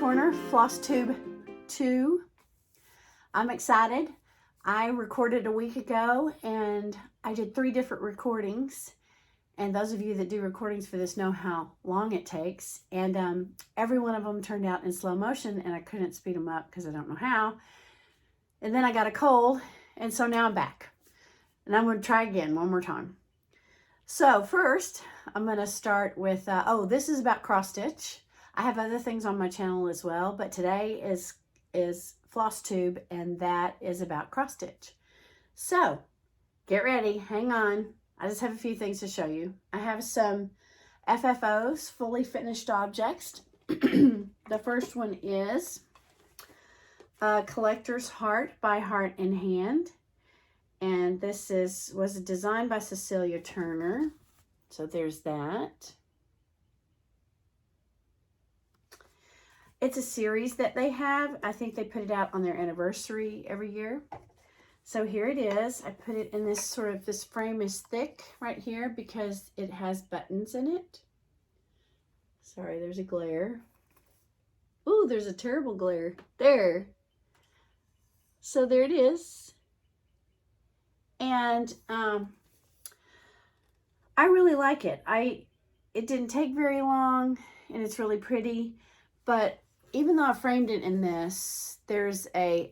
corner, Flosstube 2. I'm excited. I recorded a week ago and I did 3 different recordings. And those of you that do recordings for this know how long it takes. And every one of them turned out in slow motion and I couldn't speed them up because I don't know how. And then I got a cold and so now I'm back. And I'm going to try again one more time. So first, I'm going to start with, this is about cross stitch. I have other things on my channel as well, but today is Flosstube, and that is about cross stitch. So get ready, hang on. I just have a few things to show you. I have some FFOs, fully finished objects. The first one is Collector's Heart by Heart in Hand. And this was designed by Cecilia Turner. So there's that. It's a series that they have. I think they put it out on their anniversary every year. So here it is. I put it in this frame is thick right here because it has buttons in it. Sorry, there's a glare. Ooh, there's a terrible glare. There. So there it is. And I really like it. It didn't take very long and it's really pretty, but even though I framed it in this, there's a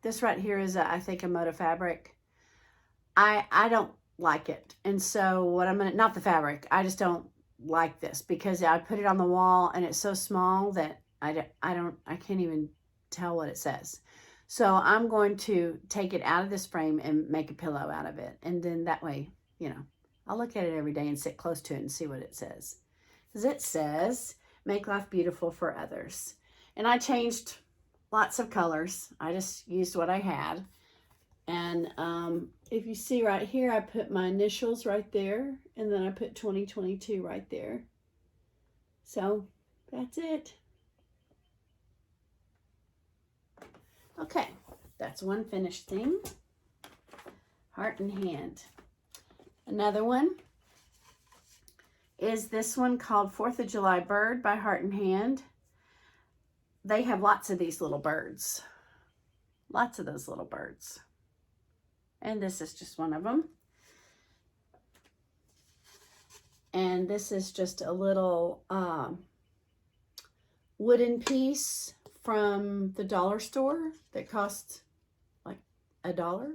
this right here is I think a Moda fabric. I don't like it. And so what I'm gonna, not the fabric, I just don't like this because I put it on the wall and it's so small that I can't even tell what it says. So I'm going to take it out of this frame and make a pillow out of it. And then that way, you know, I'll look at it every day and sit close to it and see what it says. Because it says, make life beautiful for others. And I changed lots of colors. I just used what I had. And if you see right here, I put my initials right there. And then I put 2022 right there. So that's it. Okay, that's one finished thing. Heart in Hand. Another one is this one called 4th of July Bird by Heart in Hand. They have lots of these little birds. Lots of those little birds. And this is just one of them. And this is just a little wooden piece from the dollar store that costs like $1.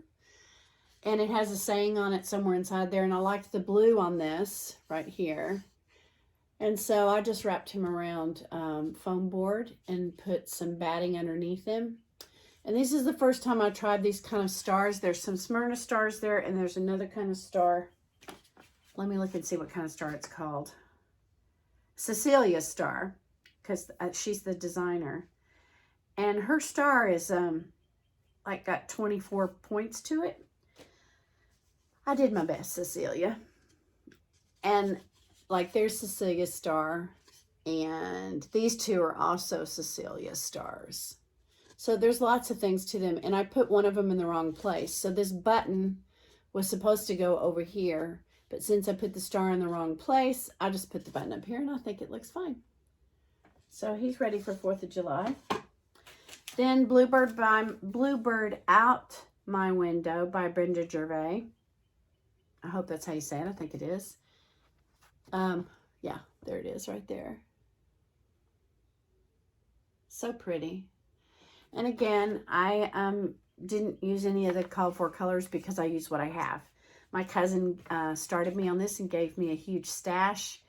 And it has a saying on it somewhere inside there. And I liked the blue on this right here. And so I just wrapped him around foam board and put some batting underneath him. And this is the first time I tried these kind of stars. There's some Smyrna stars there and there's another kind of star. Let me look and see what kind of star it's called. Cecilia's star, because she's the designer. And her star is like got 24 points to it. I did my best, Cecilia. And like there's Cecilia's star. And these two are also Cecilia's stars. So there's lots of things to them. And I put one of them in the wrong place. So this button was supposed to go over here. But since I put the star in the wrong place, I just put the button up here and I think it looks fine. So he's ready for 4th of July. Then Bluebird Out My Window by Brenda Gervais. I hope that's how you say it. I think it is. Yeah, there it is right there. So pretty. And again, I didn't use any of the called for colors because I used what I have. My cousin started me on this and gave me a huge stash.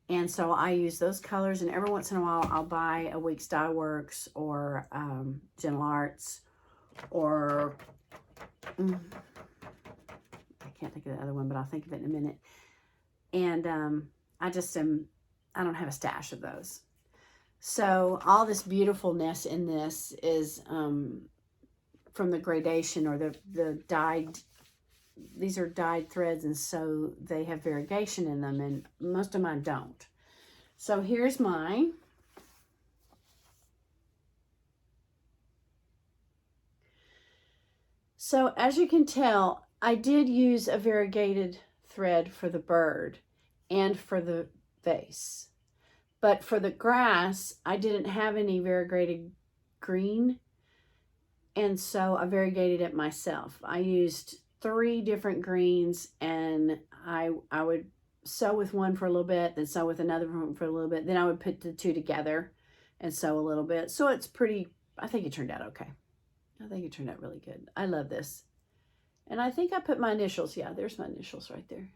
And so I use those colors, and every once in a while I'll buy a Weeks Dye Works or Gentle Arts or I can't think of the other one, but I'll think of it in a minute. And I don't have a stash of those. So all this beautifulness in this is from the gradation or the dyed. These are dyed threads, and so they have variegation in them, and most of mine don't. So here's mine. So as you can tell, I did use a variegated thread for the bird and for the vase. But for the grass, I didn't have any variegated green. And so I variegated it myself. I used 3 different greens, and I would sew with one for a little bit, then sew with another one for a little bit. Then I would put the 2 together and sew a little bit. So it's pretty, I think it turned out okay. I think it turned out really good. I love this. And I think I put my initials. Yeah, there's my initials right there.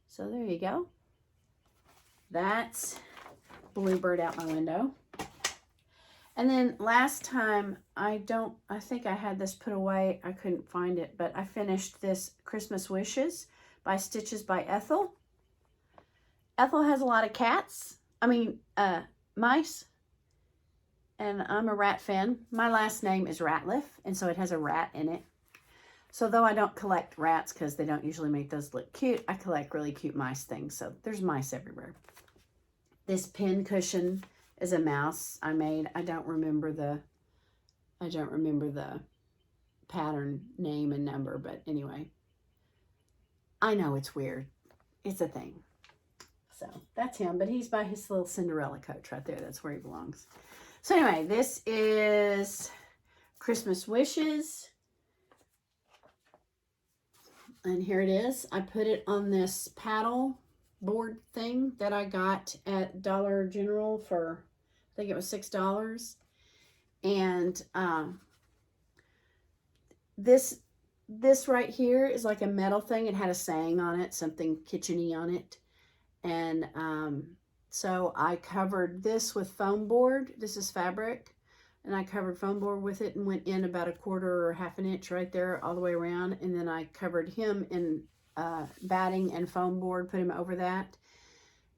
So there you go. That's Bluebird Out My Window. And then last time, I think I had this put away. I couldn't find it, but I finished this Christmas Wishes by Stitches by Ethel. Ethel has a lot of cats. I mean, mice. And I'm a rat fan. My last name is Ratliff, and so it has a rat in it. So though I don't collect rats because they don't usually make those look cute, I collect really cute mice things. So there's mice everywhere. This pin cushion is a mouse I made. I don't remember the pattern name and number, but anyway. I know it's weird. It's a thing. So that's him, but he's by his little Cinderella coach right there. That's where he belongs. So anyway, this is Christmas Wishes. And here it is. I put it on this paddle board thing that I got at Dollar General for, I think it was $6. And this right here is like a metal thing. It had a saying on it, something kitchen-y on it. And so I covered this with foam board. This is fabric. And I covered foam board with it and went in about 1/4 or 1/2 inch right there all the way around. And then I covered him in batting and foam board, put him over that.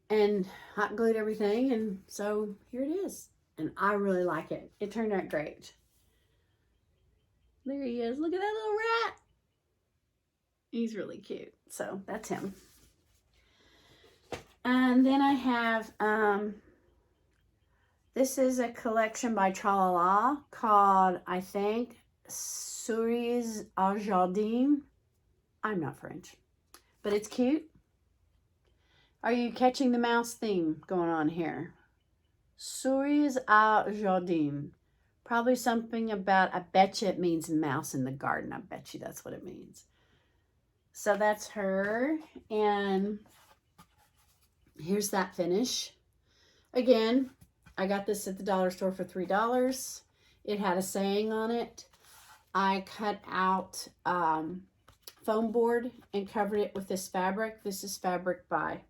And hot glued everything. And so here it is. And I really like it. It turned out great. There he is. Look at that little rat. He's really cute. So that's him. And then I have, this is a collection by Tralala called, I think, Souris Au Jardin. I'm not French, but it's cute. Are you catching the mouse theme going on here? Souris Au Jardin. Probably something about, I bet you it means mouse in the garden. I bet you that's what it means. So that's her. And here's that finish. Again, I got this at the dollar store for $3. It had a saying on it. I cut out foam board and covered it with this fabric. This is fabric by,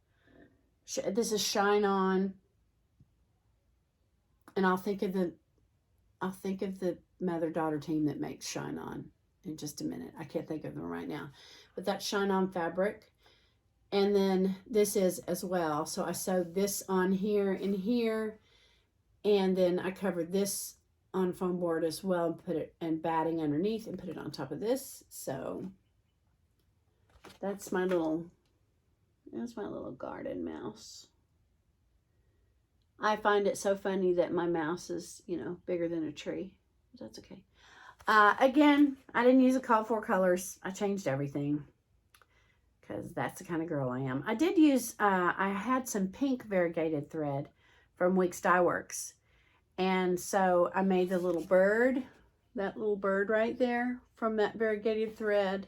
this is Shine On. And I'll think of the mother-daughter team that makes Shine On in just a minute. I can't think of them right now. But that's Shine On fabric. And then this is as well. So I sewed this on here and here. And then I covered this on foam board as well and put it in batting underneath and put it on top of this. So that's my little garden mouse. I find it so funny that my mouse is, you know, bigger than a tree. But that's okay. Again, I didn't use a call for colors. I changed everything because that's the kind of girl I am. I did use, I had some pink variegated thread from Weeks Dye Works. And so I made the little bird, that little bird right there from that variegated thread.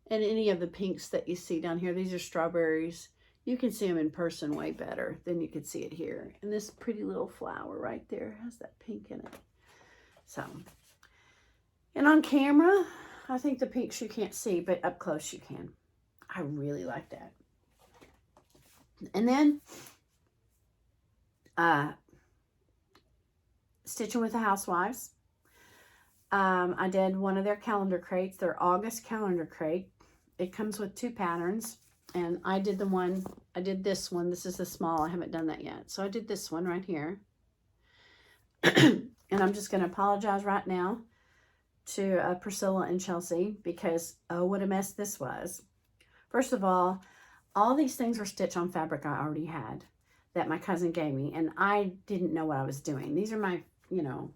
And any of the pinks that you see down here, these are strawberries. You can see them in person way better than you could see it here. And this pretty little flower right there has that pink in it. So, and on camera, I think the pinks you can't see, but up close you can. I really like that. And then, Stitching with the Housewives. I did one of their calendar crates, their August calendar crate. It comes with 2 patterns. And I did this one. This is the small. I haven't done that yet. So I did this one right here. And I'm just going to apologize right now to Priscilla and Chelsea because, oh, what a mess this was. First of all these things were stitched on fabric I already had that my cousin gave me. And I didn't know what I was doing. These are my, you know,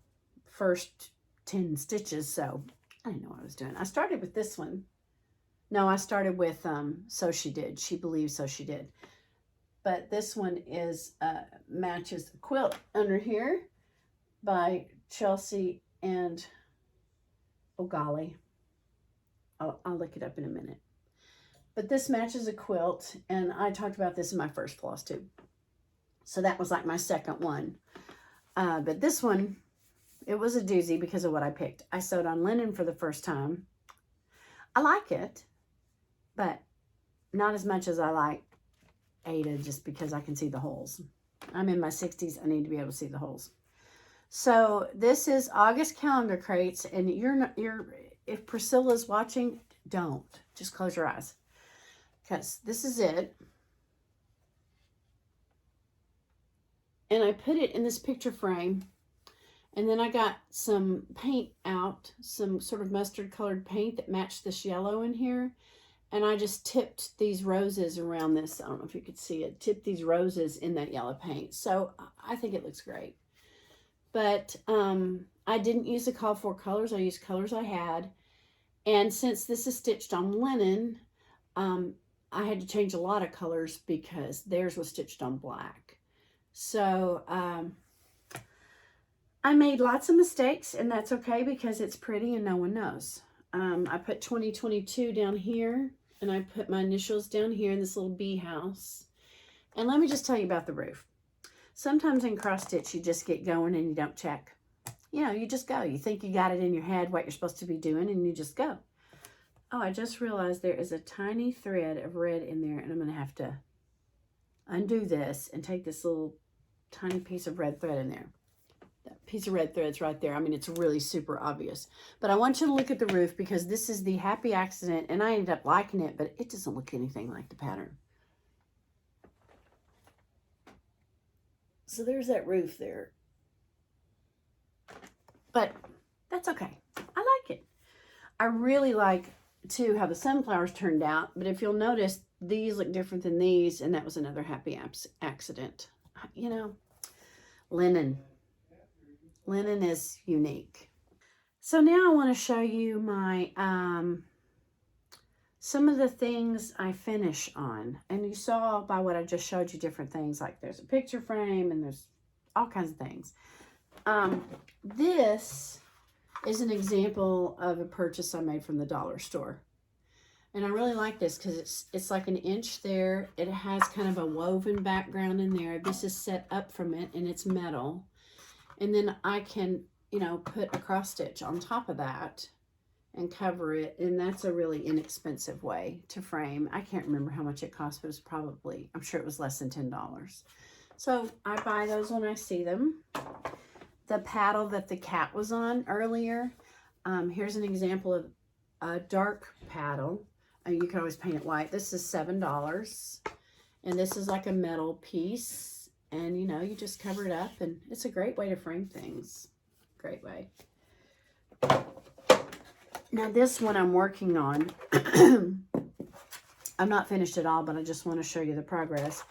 first 10 stitches. So I didn't know what I was doing. I started with this one. No, I started with So She Did. She Believed, So She Did. but this one is matches the quilt under here by Chelsea and, oh golly, I'll look it up in a minute. But this matches a quilt, and I talked about this in my first Flosstube. So that was like my second one. But this one, it was a doozy because of what I picked. I sewed on linen for the first time. I like it, but not as much as I like Ada, just because I can see the holes. I'm in my 60s. I need to be able to see the holes. So this is August calendar crates, and if Priscilla's watching, don't. Just close your eyes, because this is it. And I put it in this picture frame, and then I got some paint out, some sort of mustard colored paint that matched this yellow in here. And I just tipped these roses around this. I don't know if you could see it. Tipped these roses in that yellow paint. So I think it looks great. But I didn't use the called for colors. I used colors I had. And since this is stitched on linen, I had to change a lot of colors because theirs was stitched on black. So I made lots of mistakes, and that's okay because it's pretty and no one knows. I put 2022 down here, and I put my initials down here in this little bee house. And let me just tell you about the roof. Sometimes in cross stitch, you just get going and you don't check. You know, you just go. You think you got it in your head what you're supposed to be doing, and you just go. Oh, I just realized there is a tiny thread of red in there, and I'm going to have to undo this and take this little tiny piece of red thread in there. That piece of red thread's right there. I mean, it's really super obvious. But I want you to look at the roof because this is the happy accident, and I ended up liking it, but it doesn't look anything like the pattern. So there's that roof there. But that's okay. I like it. I really like, too, how the sunflowers turned out. But if you'll notice, these look different than these, and that was another happy accident. You know, linen. Linen is unique. So now I want to show you my some of the things I finish on. And you saw by what I just showed you different things, like there's a picture frame and there's all kinds of things. This is an example of a purchase I made from the dollar store. And I really like this because it's like an inch there. It has kind of a woven background in there. This is set up from it, and it's metal. And then I can, you know, put a cross stitch on top of that and cover it. And that's a really inexpensive way to frame. I can't remember how much it cost, but it was probably, I'm sure it was less than $10. So I buy those when I see them. The paddle that the cat was on earlier, here's an example of a dark paddle. You can always paint it white. This is $7. And this is like a metal piece. And, you know, you just cover it up. And it's a great way to frame things. Great way. Now, this one I'm working on. I'm not finished at all, but I just want to show you the progress.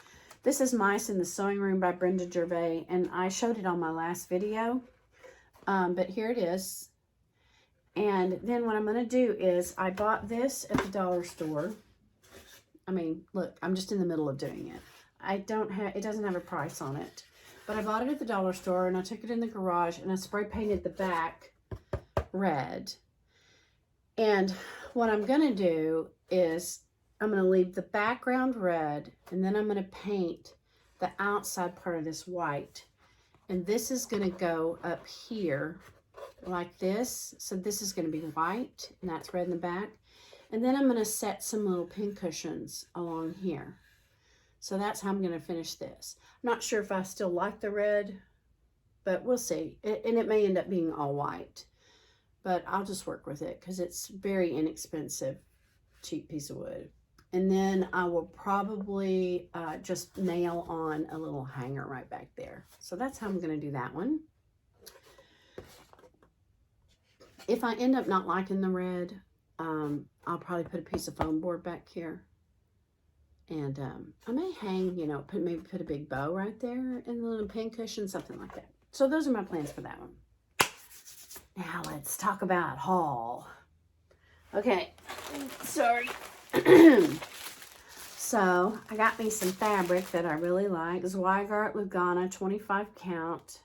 This is Mice in the Sewing Room by Brenda Gervais. And I showed it on my last video. But here it is. And then what I'm going to do is I bought this at the dollar store. I mean, look, I'm just in the middle of doing it. It doesn't have a price on it. But I bought it at the dollar store, and I took it in the garage, and I spray painted the back red. And what I'm going to do is I'm going to leave the background red, and then I'm going to paint the outside part of this white. And this is going to go up here like this. So this is going to be white, and that's red in the back. And then I'm going to set some little pin cushions along here. So that's how I'm going to finish this. I'm not sure if I still like the red, but we'll see. And it may end up being all white, but I'll just work with it because it's very inexpensive, cheap piece of wood. And then I will probably just nail on a little hanger right back there. So that's how I'm going to do that one. If I end up not liking the red, I'll probably put a piece of foam board back here. And I may hang, you know, maybe put a big bow right there and a little pin cushion, something like that. So those are my plans for that one. Now let's talk about haul. Okay, sorry. So So I got me some fabric that I really like. Zweigart Lugana 25 count.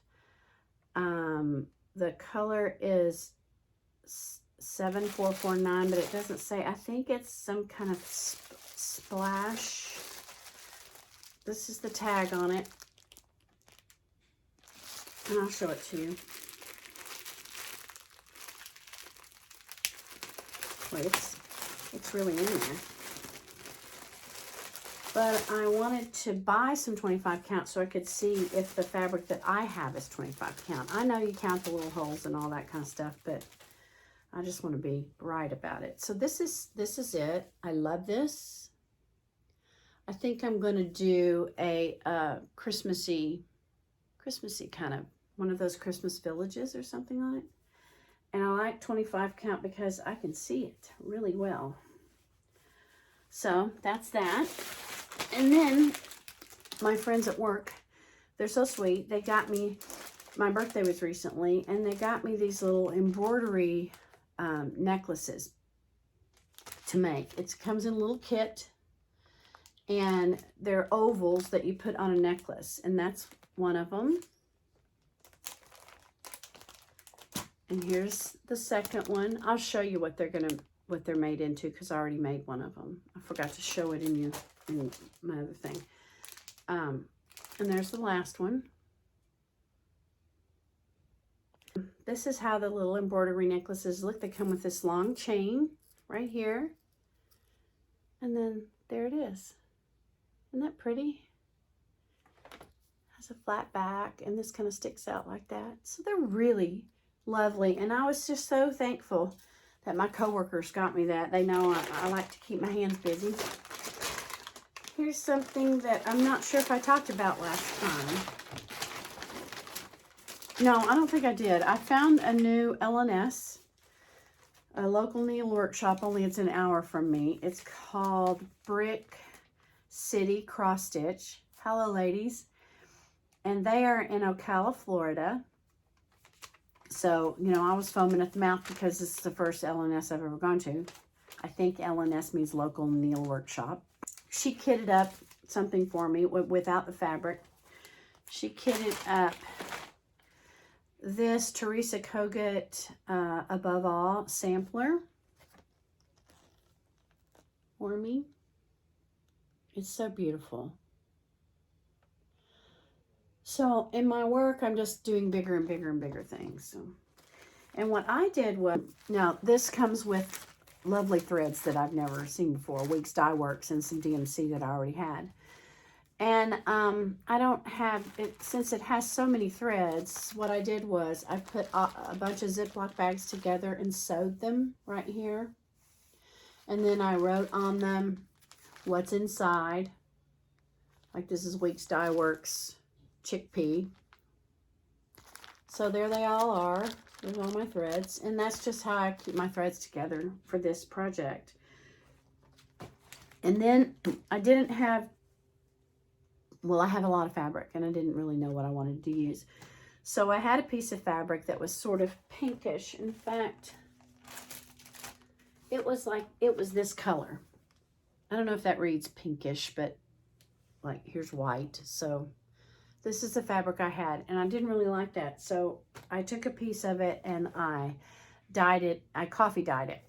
The color is 7449, but it doesn't say. I think it's some kind of splash. This is the tag on it. And I'll show it to you. Wait, it's really in there. But I wanted to buy some 25 count so I could see if the fabric that I have is 25 count. I know you count the little holes and all that kind of stuff, but I just want to be right about it. So this is it. I love this. I think I'm going to do a Christmassy kind of, one of those Christmas villages or something on it. And I like 25 count because I can see it really well. So that's that. And then my friends at work, they're so sweet. They got me, my birthday was recently, and they got me these little embroidery necklaces to make. It comes in a little kit, and they're ovals that you put on a necklace, and that's one of them. And here's the second one. I'll show you what they're made into, because I already made one of them. I forgot to show it in my other thing. And there's the last one. This is how the little embroidery necklaces look. They come with this long chain right here. And then there it is. Isn't that pretty? Has a flat back, and this kind of sticks out like that. So they're really lovely. And I was just so thankful that my coworkers got me that. They know I like to keep my hands busy. Here's something that I'm not sure if I talked about last time. No, I don't think I did. I found a new L&S, a local needle workshop, only it's an hour from me. It's called Brick City Cross Stitch. Hello, ladies. And they are in Ocala, Florida. So, you know, I was foaming at the mouth because this is the first L&S I've ever gone to. I think L&S means local needle workshop. She kitted up something for me without the fabric. She kitted up this Teresa Kogut Above All sampler for me. It's so beautiful. So in my work, I'm just doing bigger and bigger and bigger things. So, and what I did was, now this comes with lovely threads that I've never seen before. Weeks Dye Works and some DMC that I already had. And I don't have it, since it has so many threads, what I did was I put a bunch of Ziploc bags together and sewed them right here. And then I wrote on them what's inside. Like this is Weeks Dye Works chickpea. So there they all are. There's all my threads. And that's just how I keep my threads together for this project. And then I didn't have, well, I have a lot of fabric and I didn't really know what I wanted to use. So I had a piece of fabric that was sort of pinkish. In fact, it was this color. I don't know if that reads pinkish, but like here's white. So this is the fabric I had, and I didn't really like that. So I took a piece of it and I dyed it. I coffee dyed it.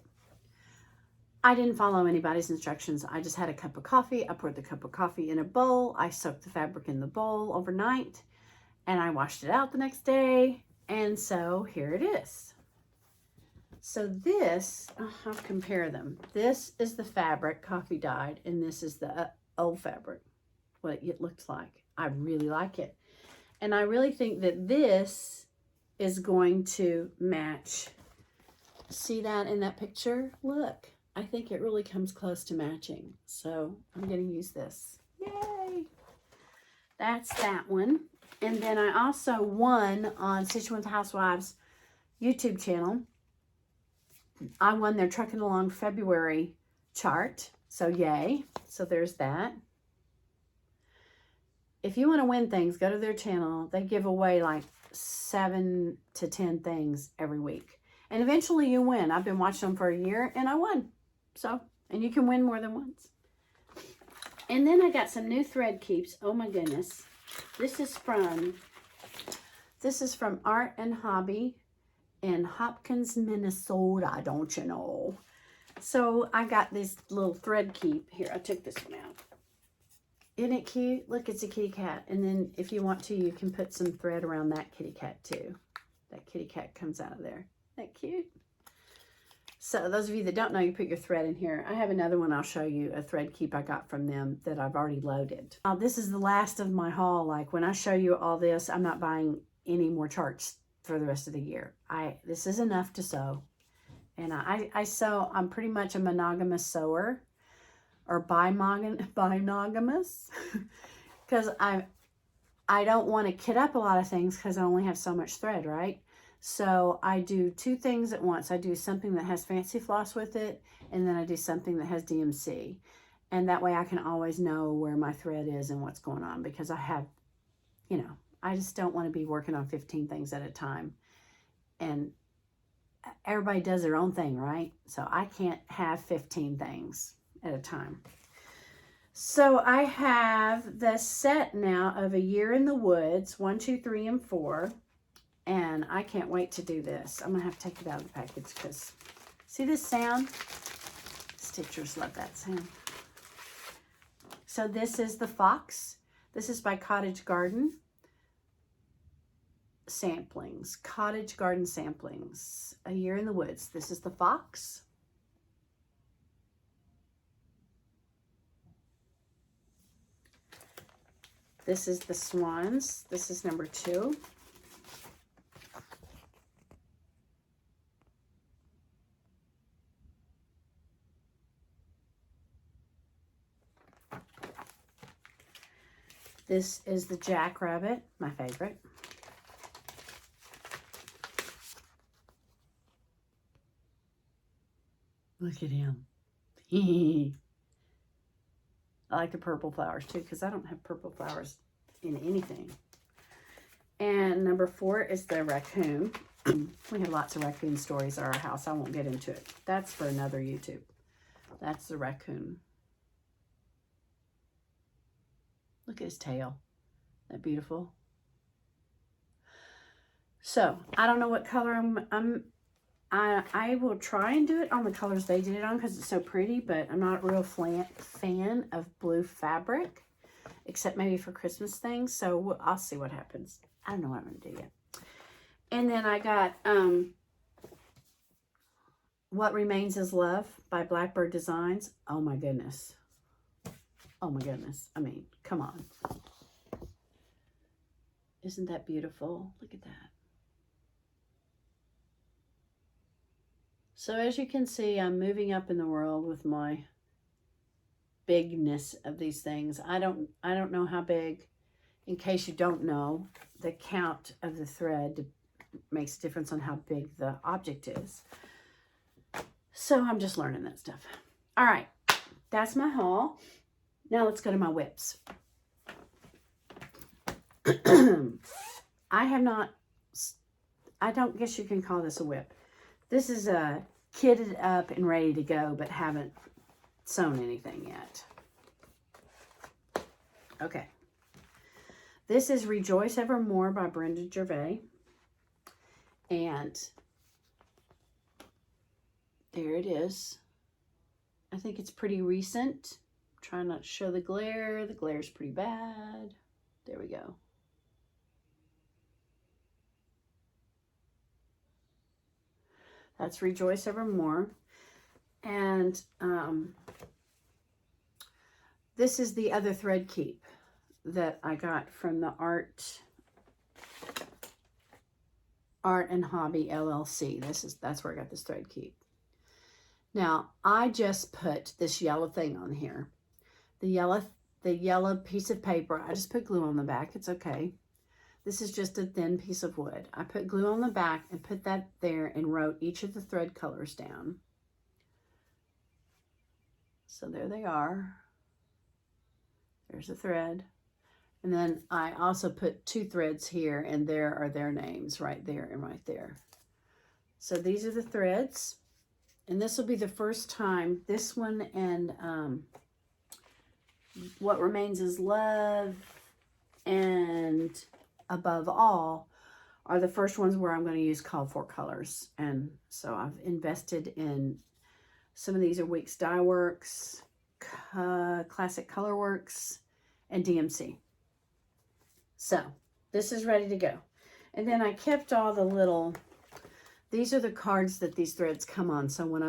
I didn't follow anybody's instructions. I just had a cup of coffee. I poured the cup of coffee in a bowl. I soaked the fabric in the bowl overnight, and I washed it out the next day. And so here it is. So this, I'll compare them. This is the fabric, coffee dyed, and this is the old fabric, what it looks like. I really like it. And I really think that this is going to match. See that in that picture? Look, I think it really comes close to matching. So I'm going to use this. Yay! That's that one. And then I also won on Stitching with Housewives YouTube channel. I won their Trucking Along February chart. So yay. So there's that. If you want to win things, go to their channel. They give away like 7 to 10 things every week. And eventually you win. I've been watching them for a year and I won. So, and you can win more than once. And then I got some new thread keeps. Oh my goodness. This is from Art and Hobby in Hopkins, Minnesota, don't you know? So I got this little thread keep. Here, I took this one out. Isn't it cute? Look, it's a kitty cat. And then if you want to, you can put some thread around that kitty cat too. That kitty cat comes out of there. Isn't that cute? So those of you that don't know, you put your thread in here. I have another one I'll show you, a thread keep I got from them that I've already loaded. This is the last of my haul. Like when I show you all this, I'm not buying any more charts for the rest of the year. This is enough to sew. And I sew, I'm pretty much a monogamous sewer, or bimogamous, because I don't want to kit up a lot of things because I only have so much thread, right? So I do 2 things at once. I do something that has fancy floss with it, and then I do something that has DMC. And that way I can always know where my thread is and what's going on, because I have, you know, I just don't want to be working on 15 things at a time. And everybody does their own thing, right? So I can't have 15 things at a time. So I have the set now of A Year in the Woods, 1, 2, 3, and 4. And I can't wait to do this. I'm gonna have to take it out of the package because, see this sound? Stitchers love that sound. So this is the Fox. This is by Cottage Garden Samplings. Cottage Garden Samplings. A Year in the Woods. This is the Fox. This is the Swans. This is number 2. This is the Jackrabbit, my favorite. Look at him. I like the purple flowers too, because I don't have purple flowers in anything. And number 4 is the raccoon. We have lots of raccoon stories at our house. I won't get into it. That's for another YouTube. That's the raccoon. Look at his tail. Isn't that beautiful? So I don't know what color I will try and do it on the colors they did it on because it's so pretty, but I'm not a real fan of blue fabric, except maybe for Christmas things. So I'll see what happens. I don't know what I'm going to do yet. And then I got What Remains Is Love by Blackbird Designs. Oh my goodness. Oh my goodness. I mean, come on. Isn't that beautiful? Look at that. So as you can see, I'm moving up in the world with my bigness of these things. I don't know how big. In case you don't know, the count of the thread makes a difference on how big the object is. So I'm just learning that stuff. All right, that's my haul. Now let's go to my whips. I don't guess you can call this a whip. This is a kitted up and ready to go, but haven't sewn anything yet. Okay. This is Rejoice Evermore by Brenda Gervais. And there it is. I think it's pretty recent. Try not to show the glare. The glare's pretty bad. There we go. That's Rejoice Evermore. And this is the other thread keep that I got from the Art and Hobby LLC. That's where I got this thread keep. Now, I just put this yellow thing on here. The yellow piece of paper, I just put glue on the back. It's okay. This is just a thin piece of wood. I put glue on the back and put that there and wrote each of the thread colors down. So there they are. There's a thread. And then I also put 2 threads here, and there are their names right there and right there. So these are the threads. And this will be the first time, this one and What Remains is Love and Above All are the first ones where I'm going to use called for colors. And so I've invested in some of these are Weeks Dye Works, Classic Color Works, and DMC. So this is ready to go. And then I kept all the little, these are the cards that these threads come on. So when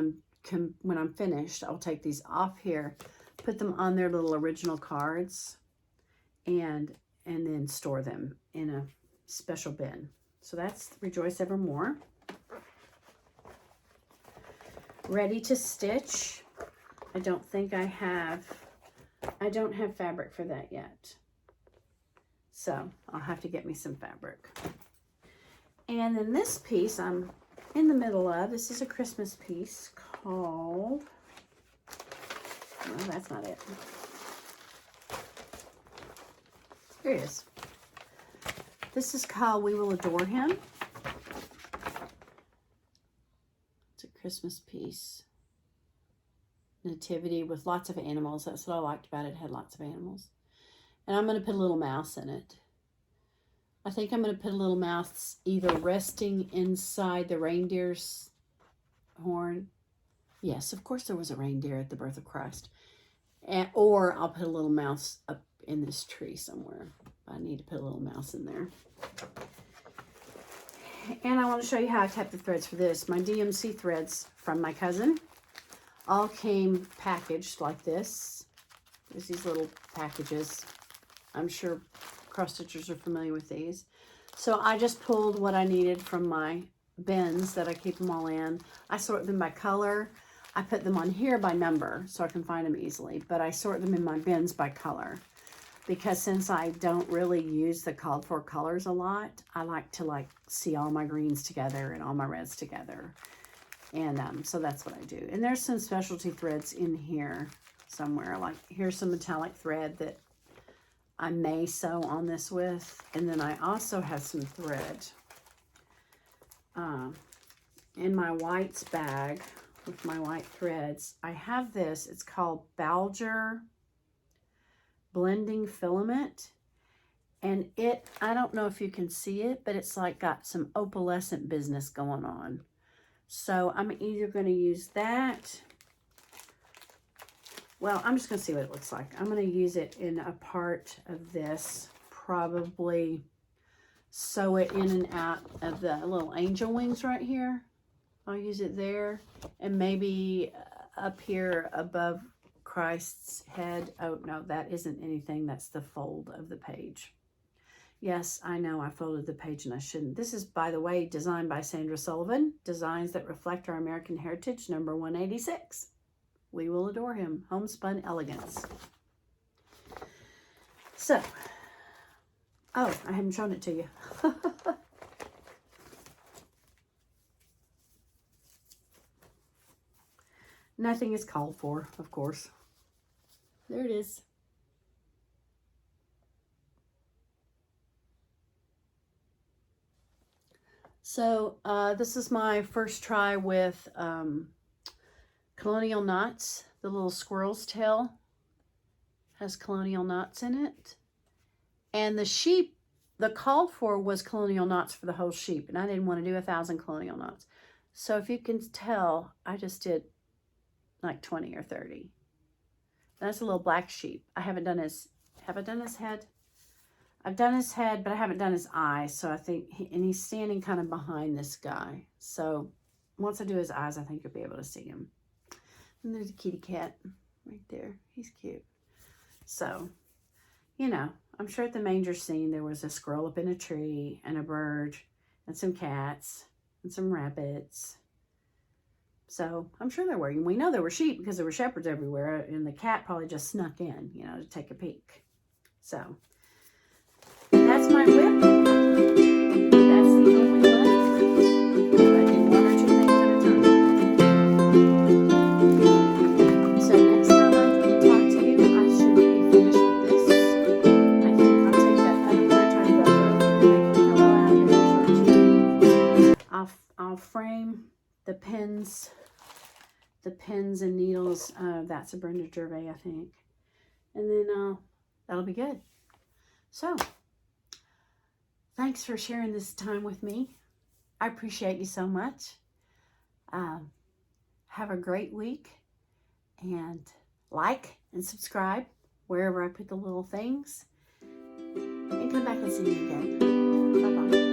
I'm finished, I'll take these off here, put them on their little original cards, and then store them in a special bin. So that's Rejoice Evermore. Ready to Stitch. I don't think I don't have fabric for that yet. So I'll have to get me some fabric. And then this piece I'm in the middle of. This is a Christmas piece called, no, that's not it. Here it is. This is called We Will Adore Him. It's a Christmas piece. Nativity with lots of animals. That's what I liked about it. It had lots of animals. And I'm going to put a little mouse in it. I think I'm going to put a little mouse either resting inside the reindeer's horn. Yes, of course there was a reindeer at the birth of Christ. Or I'll put a little mouse up in this tree somewhere. I need to put a little mouse in there. And I want to show you how I kept the threads for this. My DMC threads from my cousin all came packaged like this. There's these little packages. I'm sure cross stitchers are familiar with these. So I just pulled what I needed from my bins that I keep them all in. I sort them by color. I put them on here by number so I can find them easily, but I sort them in my bins by color. Because since I don't really use the called for colors a lot, I like to see all my greens together and all my reds together. And so that's what I do. And there's some specialty threads in here somewhere. Like here's some metallic thread that I may sew on this with. And then I also have some thread in my whites bag with my white threads. I have this. It's called Balger Blending Filament. And I don't know if you can see it, but it's like got some opalescent business going on. So I'm either going to use that. Well, I'm just going to see what it looks like. I'm going to use it in a part of this. Probably sew it in and out of the little angel wings right here. I'll use it there. And maybe up here above Christ's head. Oh, no, that isn't anything. That's the fold of the page. Yes, I know I folded the page and I shouldn't. This is, by the way, designed by Sandra Sullivan. Designs that reflect our American heritage, number 186. We Will Adore Him. Homespun Elegance. So, oh, I haven't shown it to you. Nothing is called for, of course. There it is. So this is my first try with Colonial Knots. The little squirrel's tail has Colonial Knots in it. And the sheep, the call for was Colonial Knots for the whole sheep. And I didn't want to do 1,000 Colonial Knots. So if you can tell, I just did like 20 or 30. That's a little black sheep. I haven't done his, have I done his head? I've done his head, but I haven't done his eyes. So I think, and he's standing kind of behind this guy. So once I do his eyes, I think you'll be able to see him. And there's a kitty cat right there. He's cute. So, you know, I'm sure at the manger scene, there was a squirrel up in a tree and a bird and some cats and some rabbits. So I'm sure there were. We know there were sheep because there were shepherds everywhere. And the cat probably just snuck in, you know, to take a peek. So that's my whip. That's the only one. I did one or two things at a time. So next time I'm going to talk to you, I should be finished with this. I think I'll take that other part I talked about earlier, make it come alive. I'll frame the pins and needles. That's a Brenda Gervais, I think. And then that'll be good. So, thanks for sharing this time with me. I appreciate you so much. Have a great week, and like and subscribe wherever I put the little things, and come back and see me again. Bye-bye.